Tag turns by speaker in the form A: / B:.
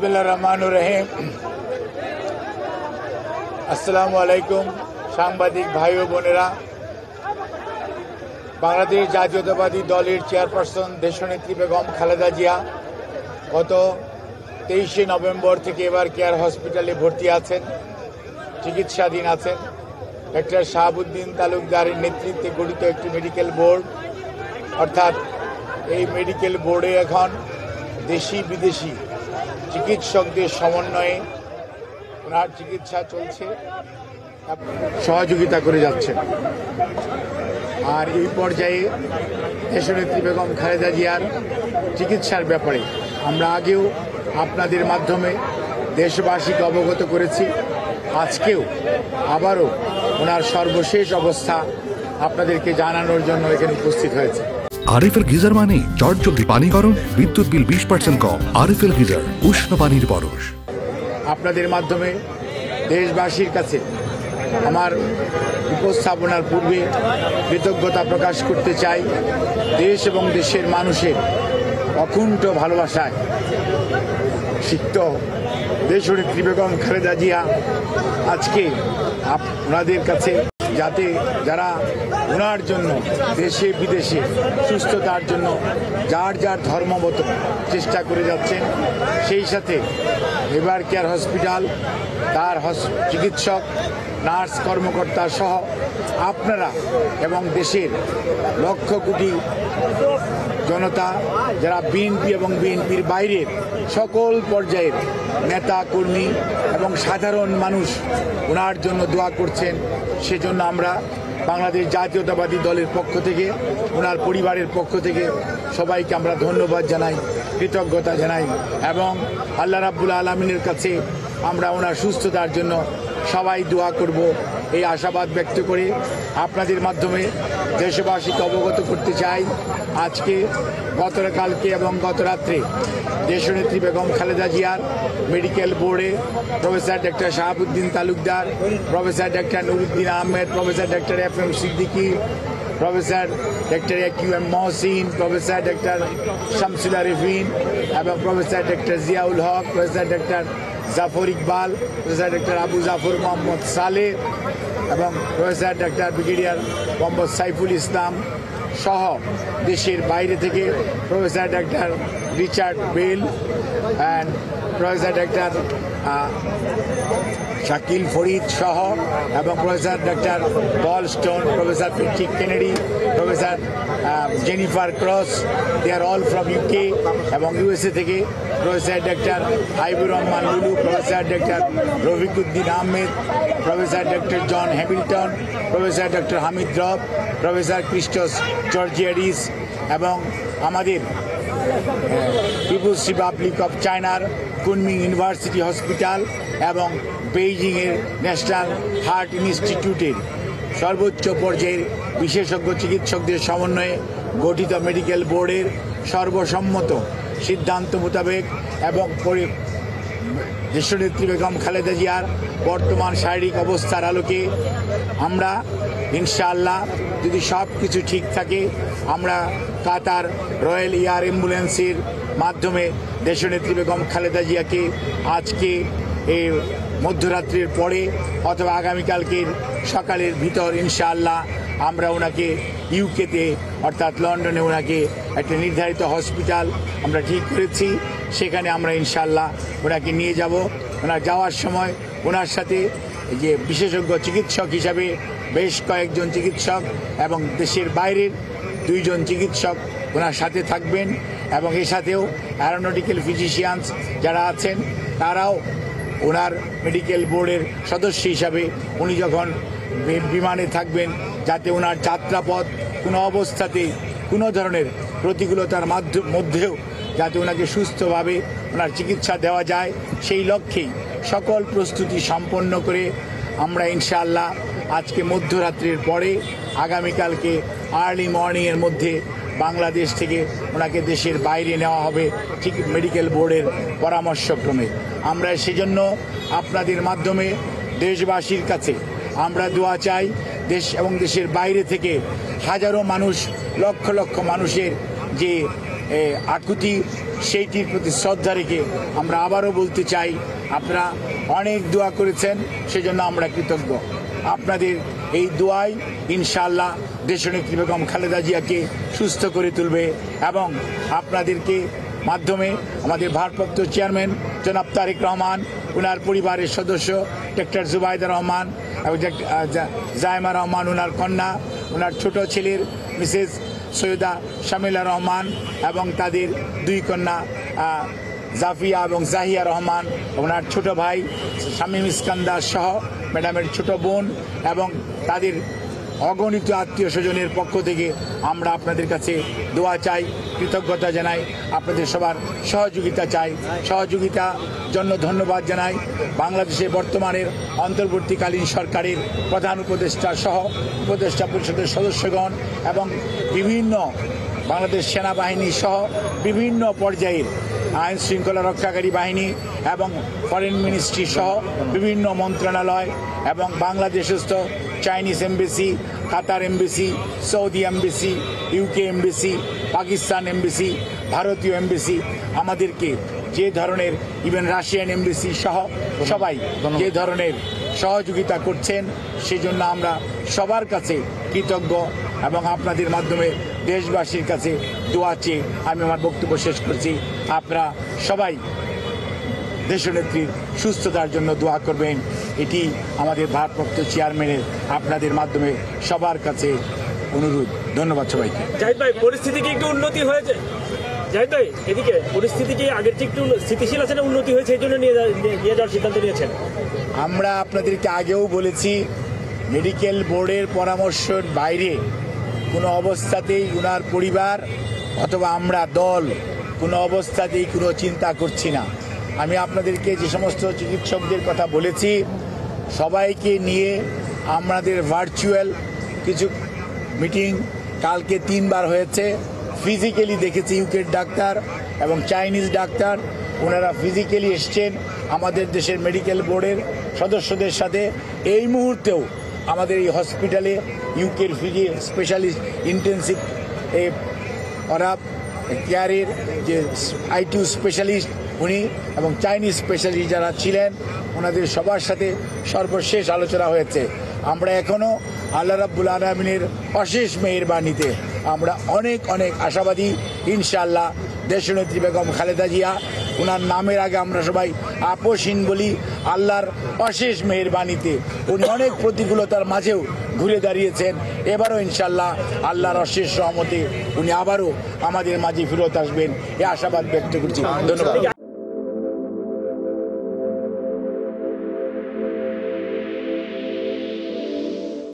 A: বিসমিল্লাহির আসসালামু আলাইকুম সাংবাদিক ভাই ও বোনেরা। বাংলাদেশ জাতীয়তাবাদী দলের চেয়ারপারসন দেশনেত্রী বেগম খালেদা জিয়া গত 23শে নভেম্বর থেকে এবার কেয়ার হসপিটালে ভর্তি আছেন, চিকিৎসাধীন আছেন। ডক্টর শাহাবুদ্দিন তালুকদারের নেতৃত্বে গঠিত একটি মেডিকেল বোর্ড, অর্থাৎ এই মেডিকেল বোর্ডে এখন দেশি বিদেশি চিকিৎসকদের সমন্বয়ে ওনার চিকিৎসা চলছে, সহযোগিতা করে যাচ্ছেন। আর এই পর্যায়ে দেশনেত্রী বেগম খালেদা জিয়ার চিকিৎসার ব্যাপারে আমরা আগেও আপনাদের মাধ্যমে দেশবাসীকে অবগত করেছি। আজকেও আবারও ওনার সর্বশেষ অবস্থা আপনাদেরকে জানানোর জন্য এখানে উপস্থিত হয়েছে।
B: আরএফএল গিজার মানে চটজলদি পানি গরম, বিদ্যুৎ বিল 20% কম। আরএফএল গিজার, উষ্ণ পানির পরশ।
A: আপনাদের মাধ্যমে দেশবাসীর কাছে আমার উপস্থাপনার পূর্বে কৃতজ্ঞতা প্রকাশ করতে চাই। দেশ এবং দেশের মানুষের অকুণ্ঠ ভালোবাসায় সিক্ত দেশনেত্রী বেগম খালেদা জিয়া আজকে আপনাদের কাছে, যাতে যারা ওনার জন্য দেশে বিদেশে সুস্থতার জন্য যার যার ধর্মমত চেষ্টা করে যাচ্ছেন, সেই সাথে এবার কেয়ার হসপিটাল, তার চিকিৎসক, নার্স, কর্মকর্তা সহ আপনারা এবং দেশের লক্ষ কোটি জনতা, যারা বিএনপি এবং বিএনপির বাইরের সকল পর্যায়ের নেতা কর্মী এবং সাধারণ মানুষ ওনার জন্য দোয়া করছেন, সেজন্য আমরা বাংলাদেশ জাতীয়তাবাদী দলের পক্ষ থেকে, ওনার পরিবারের পক্ষ থেকে সবাইকে আমরা ধন্যবাদ জানাই, কৃতজ্ঞতা জানাই এবং আল্লাহ রাব্বুল আলামিনের কাছে আমরা ওনার সুস্থতার জন্য সবাই দোয়া করব, এই আশাবাদ ব্যক্ত করে আপনাদের মাধ্যমে দেশবাসীকে অবগত করতে চাই। আজকে গতকালকে এবং গত রাত্রে দেশনেত্রী বেগম খালেদা জিয়ার মেডিকেল বোর্ডে professor doctor Shahabuddin Talukdar, professor doctor Nuruddin Ahmed, professor doctor FM Siddiqui, professor doctor QM Mohsin, professor doctor Shamsul Arefin এবং professor doctor Ziaul Haque, professor doctor Zafar Iqbal, professor doctor Abu Zafar Mohammad Saleh এবং professor doctor brigadier Mohammad Saiful Islam সহ দেশের বাইরে থেকে professor doctor Richard Bell and professor doctor Shakil Farid সহ এবং professor doctor Paul Stone, professor Patrick Kennedy, professor Jennifer cross, they are all from UK এবং USA থেকে professor doctor Haibur Rahman Lulu, professor doctor Rafiquddin Ahmed, professor doctor John Hamilton, professor doctor Hamid Rab, professor Christos Georgiadis এবং আমাদের people's republic of চায়নার Kunming university hospital এবং বেইজিংয়ের national heart ইনস্টিটিউটের সর্বোচ্চ পর্যায়ের বিশেষজ্ঞ চিকিৎসকদের সমন্বয়ে গঠিত মেডিকেল বোর্ডের সর্বসম্মত সিদ্ধান্ত মোতাবেক এবং দেশনেত্রী বেগম খালেদা জিয়ার বর্তমান শারীরিক অবস্থার আলোকে আমরা ইনশাআল্লাহ, যদি সব কিছু ঠিক থাকে, আমরা কাতার রয়্যাল এয়ার অ্যাম্বুলেন্সের মাধ্যমে দেশনেত্রী বেগম খালেদা জিয়াকে আজকে এই মধ্যরাত্রির পরে অথবা আগামীকালকের সকালের ভিতর ইনশাআল্লাহ আমরা ওনাকে ইউকেতে অর্থাৎ লন্ডনে ওনাকে একটা নির্ধারিত হসপিটাল আমরা ঠিক করেছি, সেখানে আমরা ইনশাআল্লাহ ওনাকে নিয়ে যাব। ওনার যাওয়ার সময় ওনার সাথে যে বিশেষজ্ঞ চিকিৎসক হিসাবে বেশ কয়েকজন চিকিৎসক এবং দেশের বাইরের 2 জন চিকিৎসক ওনার সাথে থাকবেন এবং এর সাথেও অ্যারোনটিক্যাল ফিজিশিয়ানস যারা আছেন তারাও ওনার মেডিকেল বোর্ডের সদস্য হিসাবে উনি যখন বিমানে থাকবেন, যাতে ওনার যাত্রাপথ কোনো অবস্থাতেই কোনো ধরনের প্রতিকূলতার মধ্যেও যাতে ওনাকে সুস্থভাবে ওনার চিকিৎসা দেওয়া যায়, সেই লক্ষ্যেই সকল প্রস্তুতি সম্পন্ন করে আমরা ইনশাআল্লাহ আজকে মধ্যরাত্রির পরে আগামীকালকে আর্লি মর্নিংয়ের মধ্যে বাংলাদেশ থেকে ওনাকে দেশের বাইরে নেওয়া হবে, ঠিক মেডিকেল বোর্ডের পরামর্শক্রমে। আমরা সেজন্য আপনাদের মাধ্যমে দেশবাসীর কাছে আমরা দোয়া চাই। দেশ এবং দেশের বাইরে থেকে হাজারো মানুষ, লক্ষ লক্ষ মানুষের যে আকুতি সেইটির প্রতি শ্রদ্ধা রেখে আমরা আবারও বলতে চাই, আপনারা অনেক দোয়া করেছেন, সেজন্য আমরা কৃতজ্ঞ। আপনাদের এই দোয়াই ইনশাআল্লাহ দেশনেত্রী বেগম খালেদা জিয়াকে সুস্থ করে তুলবে এবং আপনাদেরকে মাধ্যমে আমাদের ভারপ্রাপ্ত চেয়ারম্যান জনাব তারেক রহমান, ওনার পরিবারের সদস্য ডক্টর জুবাইদা রহমান এবং জায়মা রহমান, ওনার কন্যা, ওনার ছোট ছেলের মিসেস সৈয়দা শামিলা রহমান এবং তাদের দুই কন্যা জাফিয়া এবং জাহিয়া রহমান, ওনার ছোট ভাই শামীম ইস্কান্দার সহ ম্যাডামের ছোট বোন এবং তাদের অগণিত আত্মীয় স্বজনের পক্ষ থেকে আমরা আপনাদের কাছে দোয়া চাই, কৃতজ্ঞতা জানাই, আপনাদের সবার সহযোগিতা চাই। সহযোগিতার জন্য ধন্যবাদ জানাই বাংলাদেশের বর্তমানের অন্তর্বর্তীকালীন সরকারের প্রধান উপদেষ্টা সহ উপদেষ্টা পরিষদের সদস্যগণ এবং বিভিন্ন বাংলাদেশ সেনাবাহিনী সহ বিভিন্ন পর্যায়ের আইন শৃঙ্খলা রক্ষাকারী বাহিনী এবং ফরেন মিনিস্ট্রি সহ বিভিন্ন মন্ত্রণালয় এবং বাংলাদেশস্থ Chinese embassy, Qatar embassy, Saudi embassy, UK embassy, Pakistan embassy, ভারতীয় এমবেসি আমাদেরকে যে ধরনের, ইভেন রাশিয়ান এমবেসি সহ সবাই যে ধরনের সহযোগিতা করছেন, সেজন্য আমরা সবার কাছে কৃতজ্ঞ এবং আপনাদের মাধ্যমে দেশবাসীর কাছে দোয়া চেয়ে আমি আমার বক্তব্য শেষ করছি। আপনারা সবাই দেশনেত্রীর সুস্থতার জন্য দোয়া করবেন, এটি আমাদের ভারপ্রাপ্ত চেয়ারম্যানের আপনাদের মাধ্যমে সবার কাছে অনুরোধ। ধন্যবাদ সবাইকে।
C: জাহিদ ভাই, পরিস্থিতি কি একটু উন্নতি হয়েছে? জাহিদ ভাই, এদিকে পরিস্থিতি কি আগের চেয়ে একটু স্থিতিশীল আছে না উন্নতি হয়েছে, এই জন্য নিয়ে যাওয়ার সিদ্ধান্ত নিয়েছেন?
A: আমরা আপনাদেরকে আগেও বলেছি, মেডিকেল বোর্ডের পরামর্শের বাইরে কোনো অবস্থাতেই ওনার পরিবার অথবা আমরা দল কোনো অবস্থাতেই কোনো চিন্তা করছি না। আমি আপনাদেরকে যে সমস্ত চিকিৎসকদের কথা বলেছি, সবাইকে নিয়ে আমাদের ভার্চুয়াল কিছু মিটিং কালকে 3 বার হয়েছে। ফিজিক্যালি দেখেছি ইউকের ডাক্তার এবং চাইনিজ ডাক্তার, ওনারা ফিজিক্যালি এসছেন আমাদের দেশের মেডিকেল বোর্ডের সদস্যদের সাথে। এই মুহূর্তেও আমাদের এই হসপিটালে ইউকের ফিজি স্পেশালিস্ট ইন্টেন্সিভ ওরা কেয়ারের যে আইটিউ স্পেশালিস্ট উনি এবং চাইনিজ স্পেশালিস্ট যারা ছিলেন, ওনাদের সবার সাথে সর্বশেষ আলোচনা হয়েছে। আমরা এখনও আল্লাহ রাব্বুল আলামিনের অশেষ মেহেরবানিতে আমরা অনেক অনেক আশাবাদী। ইনশাআল্লাহ দেশনেত্রী বেগম খালেদা জিয়া, ওনার নামের আগে আমরা সবাই আপোষহীন বলি, আল্লাহর অশেষ মেহেরবানিতে উনি অনেক প্রতিকূলতার মাঝেও ঘুরে দাঁড়িয়েছেন। এবারও ইনশাআল্লাহ আল্লাহর অশেষ রহমতে উনি আবারও আমাদের মাঝে ফেরত আসবেন, এই আশাবাদ ব্যক্ত করছি। ধন্যবাদ।